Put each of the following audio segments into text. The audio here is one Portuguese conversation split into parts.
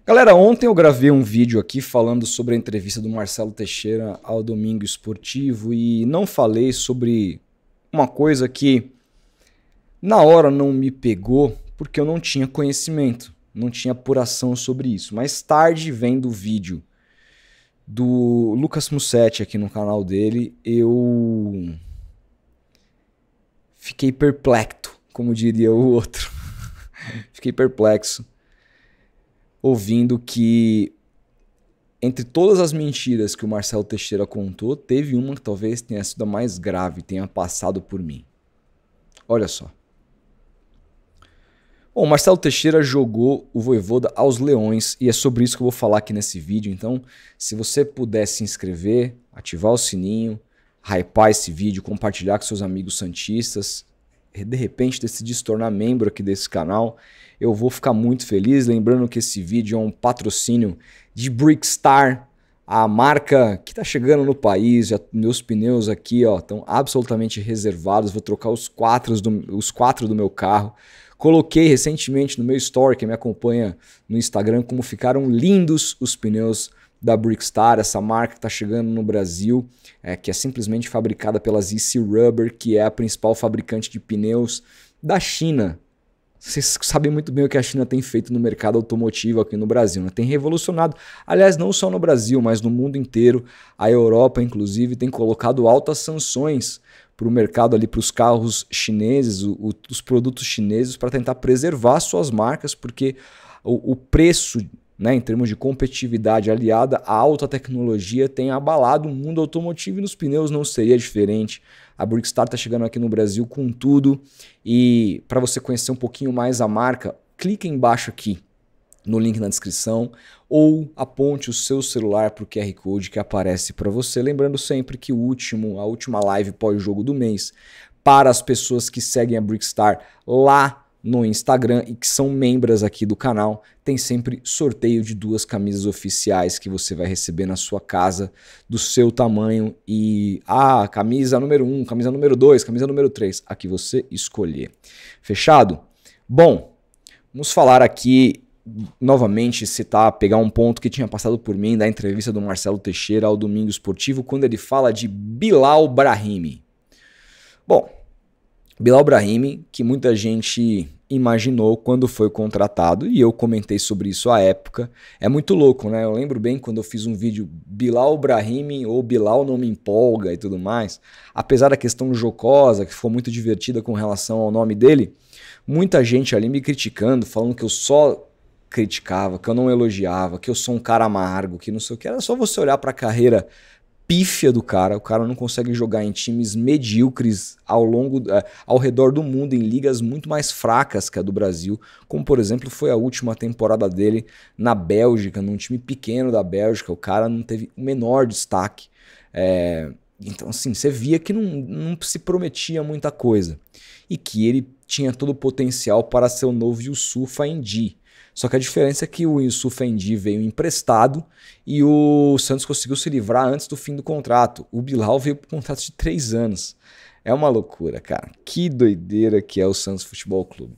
Galera, ontem eu gravei um vídeo aqui falando sobre a entrevista do Marcelo Teixeira ao Domingo Esportivo e não falei sobre uma coisa que na hora não me pegou porque eu não tinha conhecimento, não tinha apuração sobre isso. Mais tarde, vendo o vídeo do Lucas Mussetti aqui no canal dele, eu fiquei perplexo, como diria o outro. Fiquei perplexo ouvindo que entre todas as mentiras que o Marcelo Teixeira contou, teve uma que talvez tenha sido a mais grave, tenha passado por mim. Olha só. Bom, o Marcelo Teixeira jogou o Vojvoda aos Leões e é sobre isso que eu vou falar aqui nesse vídeo. Então, se você puder se inscrever, ativar o sininho, hypar esse vídeo, compartilhar com seus amigos santistas, de repente decidir se tornar membro aqui desse canal, eu vou ficar muito feliz. Lembrando que esse vídeo é um patrocínio de Brickstar, a marca que está chegando no país. Já, meus pneus aqui estão absolutamente reservados, vou trocar os quatro do meu carro. Coloquei recentemente no meu story, quem me acompanha no Instagram, como ficaram lindos os pneus da Brickstar, essa marca que está chegando no Brasil, que é simplesmente fabricada pela ZC Rubber, que é a principal fabricante de pneus da China. Vocês sabem muito bem o que a China tem feito no mercado automotivo aqui no Brasil, né? Tem revolucionado, aliás, não só no Brasil, mas no mundo inteiro. A Europa, inclusive, tem colocado altas sanções para o mercado ali, para os carros chineses, os produtos chineses, para tentar preservar suas marcas, porque o preço, né, em termos de competitividade aliada à alta tecnologia, tem abalado o mundo automotivo e nos pneus não seria diferente. A Brickstar está chegando aqui no Brasil com tudo e para você conhecer um pouquinho mais a marca, clique embaixo aqui no link na descrição ou aponte o seu celular para o QR Code que aparece para você. Lembrando sempre que a última live pós-jogo do mês para as pessoas que seguem a Brickstar lá no Instagram e que são membros aqui do canal, tem sempre sorteio de 2 camisas oficiais que você vai receber na sua casa, do seu tamanho e camisa número 1, camisa número 2, camisa número 3, a que você escolher. Fechado? Bom, vamos falar aqui novamente, pegar um ponto que tinha passado por mim da entrevista do Marcelo Teixeira ao Domingo Esportivo, quando ele fala de Bilal Brahimi. Bom, Bilal Brahimi, que muita gente imaginou quando foi contratado, e eu comentei sobre isso à época. É muito louco, né? Eu lembro bem quando eu fiz um vídeo Bilal Brahimi ou Bilal não me empolga e tudo mais. Apesar da questão jocosa, que ficou muito divertida com relação ao nome dele, muita gente ali me criticando, falando que eu só criticava, que eu não elogiava, que eu sou um cara amargo, que não sei o que. Era só você olhar para a carreira pífia do cara. O cara não consegue jogar em times medíocres ao redor do mundo, em ligas muito mais fracas que a do Brasil, como por exemplo foi a última temporada dele na Bélgica, num time pequeno da Bélgica. O cara não teve o menor destaque. Então assim, você via que não se prometia muita coisa e que ele tinha todo o potencial para ser o novo Yusufa N'Die. Só que a diferença é que o Yusufa N'Die veio emprestado e o Santos conseguiu se livrar antes do fim do contrato. O Bilal veio por contrato de 3 anos. É uma loucura, cara. Que doideira que é o Santos Futebol Clube.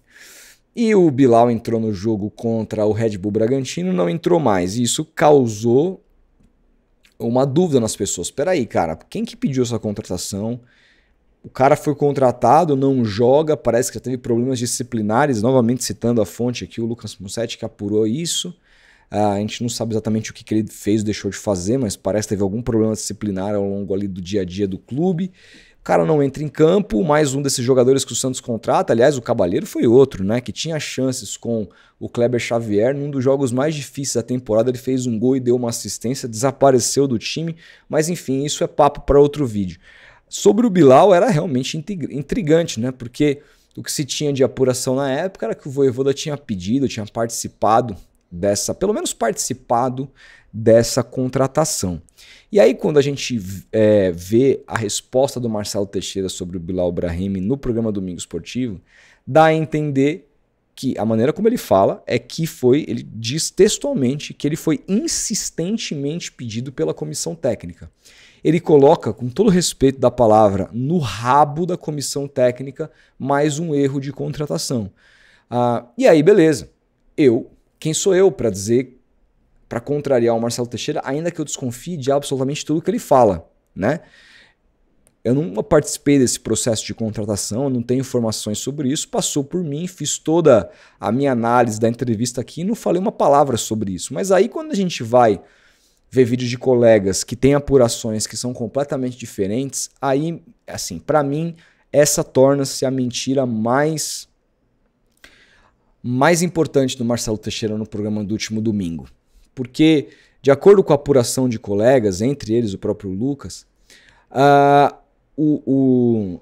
E o Bilal entrou no jogo contra o Red Bull Bragantino, não entrou mais. E isso causou uma dúvida nas pessoas. Espera aí, cara, quem que pediu essa contratação? O cara foi contratado, não joga, parece que já teve problemas disciplinares, novamente citando a fonte aqui, o Lucas Mussetti, que apurou isso. A gente não sabe exatamente o que ele fez ou deixou de fazer, mas parece que teve algum problema disciplinar ao longo ali do dia a dia do clube. O cara não entra em campo, mais um desses jogadores que o Santos contrata, aliás, o Cabaleiro foi outro, né, que tinha chances com o Kleber Xavier, num dos jogos mais difíceis da temporada, ele fez um gol e deu uma assistência, desapareceu do time, mas enfim, isso é papo para outro vídeo. Sobre o Bilal era realmente intrigante, né? Porque o que se tinha de apuração na época era que o Vojvoda tinha pedido, tinha participado pelo menos participado dessa contratação. E aí quando a gente vê a resposta do Marcelo Teixeira sobre o Bilal Brahimi no programa Domingo Esportivo, dá a entender que a maneira como ele fala é que ele diz textualmente que ele foi insistentemente pedido pela comissão técnica. Ele coloca, com todo respeito da palavra, no rabo da comissão técnica mais um erro de contratação. E aí, beleza. Quem sou eu para dizer para contrariar o Marcelo Teixeira, ainda que eu desconfie de absolutamente tudo que ele fala, né? Eu não participei desse processo de contratação, eu não tenho informações sobre isso, passou por mim, fiz toda a minha análise da entrevista aqui e não falei uma palavra sobre isso. Mas aí quando a gente vai ver vídeos de colegas que têm apurações que são completamente diferentes, aí, assim, para mim, essa torna-se a mentira mais importante do Marcelo Teixeira no programa do último domingo. Porque, de acordo com a apuração de colegas, entre eles o próprio Lucas, o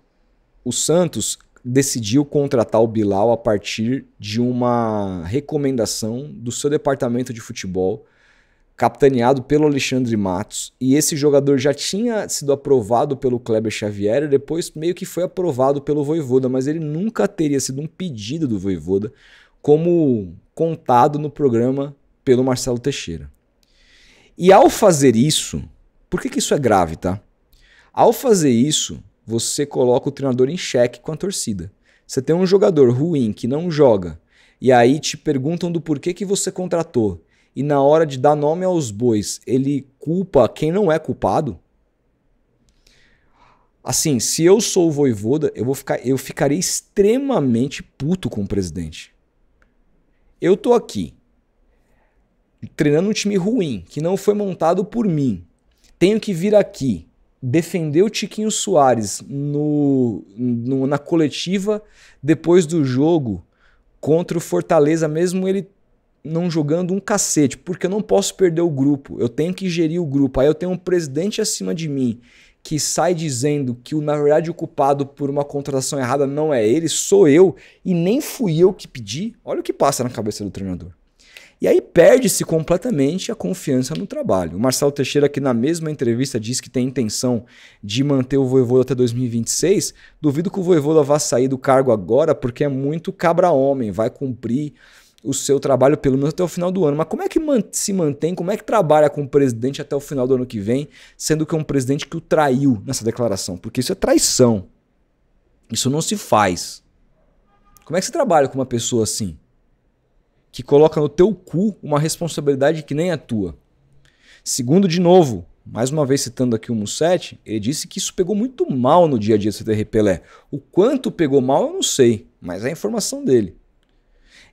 Santos decidiu contratar o Bilal a partir de uma recomendação do seu departamento de futebol, capitaneado pelo Alexandre Matos, e esse jogador já tinha sido aprovado pelo Kleber Xavier e depois meio que foi aprovado pelo Vojvoda, mas ele nunca teria sido um pedido do Vojvoda, como contado no programa pelo Marcelo Teixeira. E ao fazer isso, por que isso é grave, tá? Ao fazer isso, você coloca o treinador em xeque com a torcida. Você tem um jogador ruim que não joga, e aí te perguntam do porquê que você contratou, e na hora de dar nome aos bois, ele culpa quem não é culpado. Assim, se eu sou o Vojvoda, eu ficaria extremamente puto com o presidente. Eu tô aqui, treinando um time ruim, que não foi montado por mim. Tenho que vir aqui, defender o Tiquinho Soares na coletiva depois do jogo contra o Fortaleza, mesmo ele não jogando um cacete, porque eu não posso perder o grupo, eu tenho que gerir o grupo. Aí eu tenho um presidente acima de mim que sai dizendo que na verdade o culpado por uma contratação errada não é ele, sou eu, e nem fui eu que pedi. Olha o que passa na cabeça do treinador. E aí perde-se completamente a confiança no trabalho. O Marcelo Teixeira, que na mesma entrevista diz que tem intenção de manter o Vojvoda até 2026, duvido que o Vojvoda vá sair do cargo agora, porque é muito cabra-homem, vai cumprir o seu trabalho pelo menos até o final do ano. Mas como é que se mantém, como é que trabalha com o presidente até o final do ano que vem, sendo que é um presidente que o traiu nessa declaração? Porque isso é traição. Isso não se faz. Como é que você trabalha com uma pessoa assim? Que coloca no teu cu uma responsabilidade que nem é tua. Segundo, de novo, mais uma vez citando aqui o Mussetti, ele disse que isso pegou muito mal no dia a dia do CTR Pelé. O quanto pegou mal eu não sei, mas é a informação dele.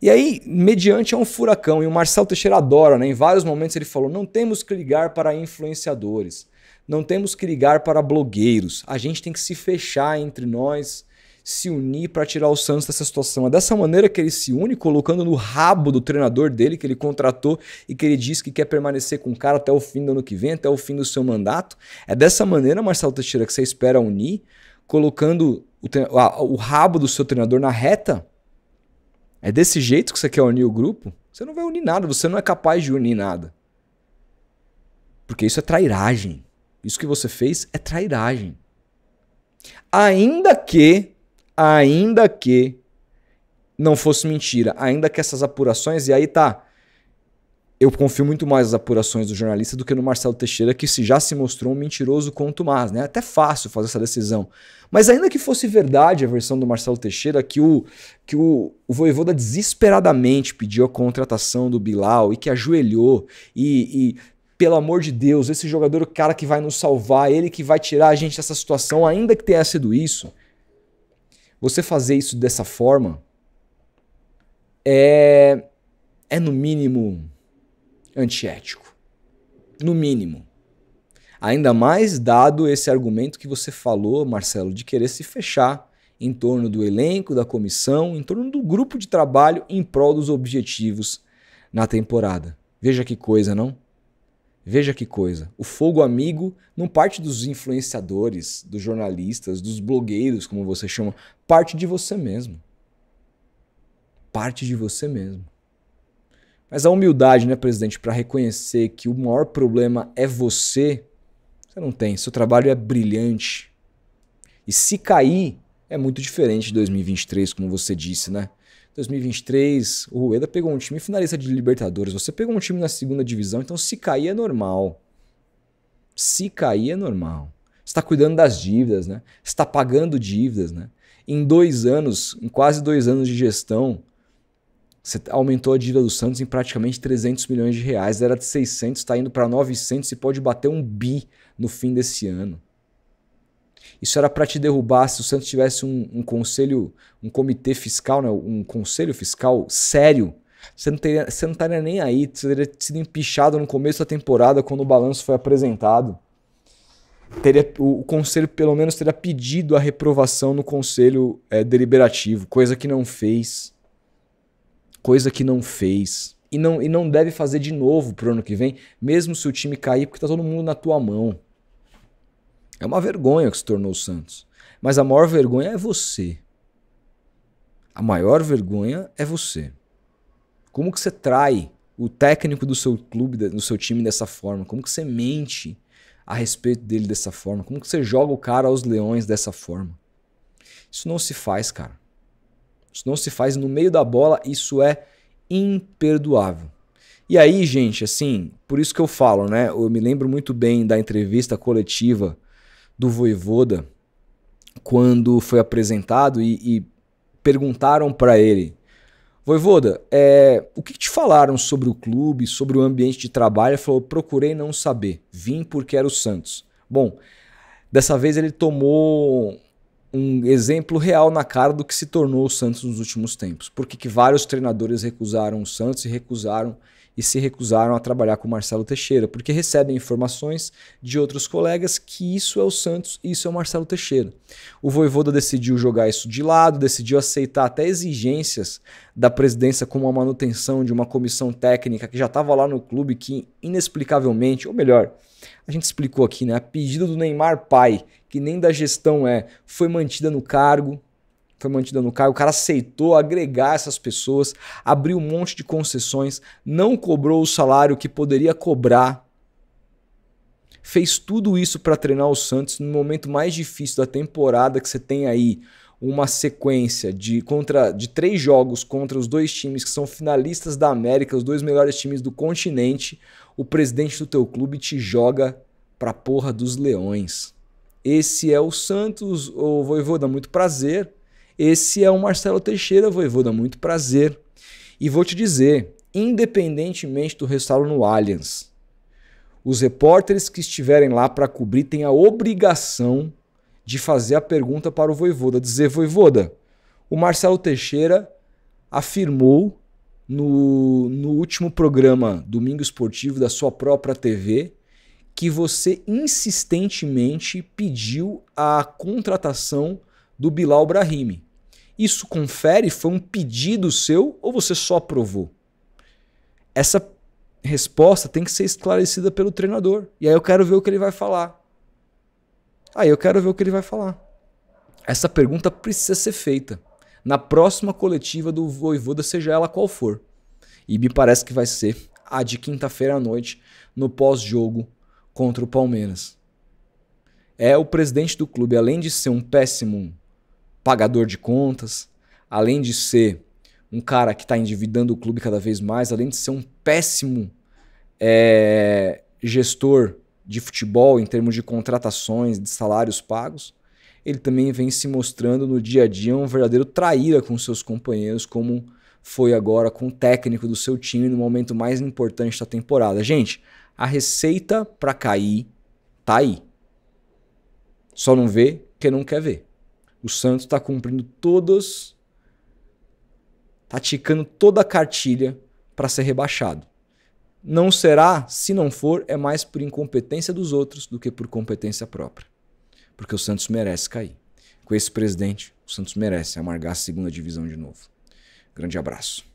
E aí, mediante é um furacão, e o Marcelo Teixeira adora, né? Em vários momentos ele falou, não temos que ligar para influenciadores, não temos que ligar para blogueiros, a gente tem que se fechar entre nós, se unir para tirar o Santos dessa situação. É dessa maneira que ele se une, colocando no rabo do treinador dele, que ele contratou e que ele diz que quer permanecer com o cara até o fim do ano que vem, até o fim do seu mandato. É dessa maneira, Marcelo Teixeira, que você espera unir, colocando o rabo do seu treinador na reta? É desse jeito que você quer unir o grupo? Você não vai unir nada, você não é capaz de unir nada. Porque isso é trairagem. Isso que você fez é trairagem. Ainda que não fosse mentira, ainda que essas apurações, e aí tá, eu confio muito mais nas apurações do jornalista do que no Marcelo Teixeira, que já se mostrou um mentiroso contumaz, né? É até fácil fazer essa decisão. Mas ainda que fosse verdade a versão do Marcelo Teixeira, que o Vojvoda desesperadamente pediu a contratação do Bilal e que ajoelhou e pelo amor de Deus, esse jogador é o cara que vai nos salvar, ele que vai tirar a gente dessa situação, ainda que tenha sido isso, você fazer isso dessa forma é no mínimo antiético. No mínimo. Ainda mais dado esse argumento que você falou, Marcelo, de querer se fechar em torno do elenco, da comissão, em torno do grupo de trabalho em prol dos objetivos na temporada. Veja que coisa, não? Veja que coisa. O fogo amigo não parte dos influenciadores, dos jornalistas, dos blogueiros, como você chama, parte de você mesmo. Parte de você mesmo. Mas a humildade, né, presidente, para reconhecer que o maior problema é você não tem. Seu trabalho é brilhante. E se cair, é muito diferente de 2023, como você disse, né? 2023, o Rueda pegou um time finalista de Libertadores. Você pegou um time na segunda divisão, então se cair é normal. Se cair é normal. Você está cuidando das dívidas, né? Você está pagando dívidas, né? Em 2 anos, em quase 2 anos de gestão, Você aumentou a dívida do Santos em praticamente 300 milhões de reais. Era de 600, está indo para 900 e pode bater 1 bi no fim desse ano. Isso era para te derrubar se o Santos tivesse um conselho, um comitê fiscal, né? Um conselho fiscal sério. Você não estaria nem aí. Você teria sido empichado no começo da temporada quando o balanço foi apresentado. O conselho pelo menos teria pedido a reprovação no conselho deliberativo, coisa que não fez. Coisa que não fez. E não deve fazer de novo pro ano que vem, mesmo se o time cair, porque tá todo mundo na tua mão. É uma vergonha que se tornou o Santos. Mas a maior vergonha é você. A maior vergonha é você. Como que você trai o técnico do seu clube, do seu time dessa forma? Como que você mente a respeito dele dessa forma? Como que você joga o cara aos leões dessa forma? Isso não se faz, cara. Isso não se faz no meio da bola, isso é imperdoável. E aí, gente, assim, por isso que eu falo, né? Eu me lembro muito bem da entrevista coletiva do Vojvoda quando foi apresentado e perguntaram para ele: Vojvoda, o que te falaram sobre o clube, sobre o ambiente de trabalho? Ele falou: procurei não saber, vim porque era o Santos. Bom, dessa vez ele tomou um exemplo real na cara do que se tornou o Santos nos últimos tempos. Porque que vários treinadores recusaram o Santos e se recusaram a trabalhar com o Marcelo Teixeira, porque recebem informações de outros colegas que isso é o Santos e isso é o Marcelo Teixeira. O Vojvoda decidiu jogar isso de lado, decidiu aceitar até exigências da presidência como a manutenção de uma comissão técnica que já estava lá no clube, que inexplicavelmente, ou melhor, a gente explicou aqui, né? A pedido do Neymar pai, que nem da gestão foi mantida no cargo. O cara aceitou agregar essas pessoas, abriu um monte de concessões, não cobrou o salário que poderia cobrar. Fez tudo isso para treinar o Santos no momento mais difícil da temporada, que você tem aí uma sequência de 3 jogos contra os 2 times que são finalistas da América, os 2 melhores times do continente. O presidente do teu clube te joga pra porra dos leões. Esse é o Santos, o Vojvoda, muito prazer. Esse é o Marcelo Teixeira, Vojvoda, muito prazer. E vou te dizer, independentemente do resultado no Allianz, os repórteres que estiverem lá para cobrir têm a obrigação de fazer a pergunta para o Vojvoda, dizer: Vojvoda, o Marcelo Teixeira afirmou no último programa Domingo Esportivo da sua própria TV que você insistentemente pediu a contratação do Bilal Brahimi. Isso confere? Foi um pedido seu ou você só aprovou? Essa resposta tem que ser esclarecida pelo treinador. E aí eu quero ver o que ele vai falar. Essa pergunta precisa ser feita na próxima coletiva do Vojvoda, seja ela qual for. E me parece que vai ser a de quinta-feira à noite, no pós-jogo contra o Palmeiras. O presidente do clube, além de ser um péssimo pagador de contas, além de ser um cara que está endividando o clube cada vez mais, além de ser um péssimo gestor de futebol em termos de contratações, de salários pagos, ele também vem se mostrando no dia a dia um verdadeiro traíra com seus companheiros, como foi agora com o técnico do seu time no momento mais importante da temporada. Gente, a receita para cair tá aí. Só não vê porque não quer ver. O Santos está cumprindo tá ticando toda a cartilha para ser rebaixado. Não será, se não for, é mais por incompetência dos outros do que por competência própria. Porque o Santos merece cair. Com esse presidente, o Santos merece amargar a 2ª divisão de novo. Grande abraço.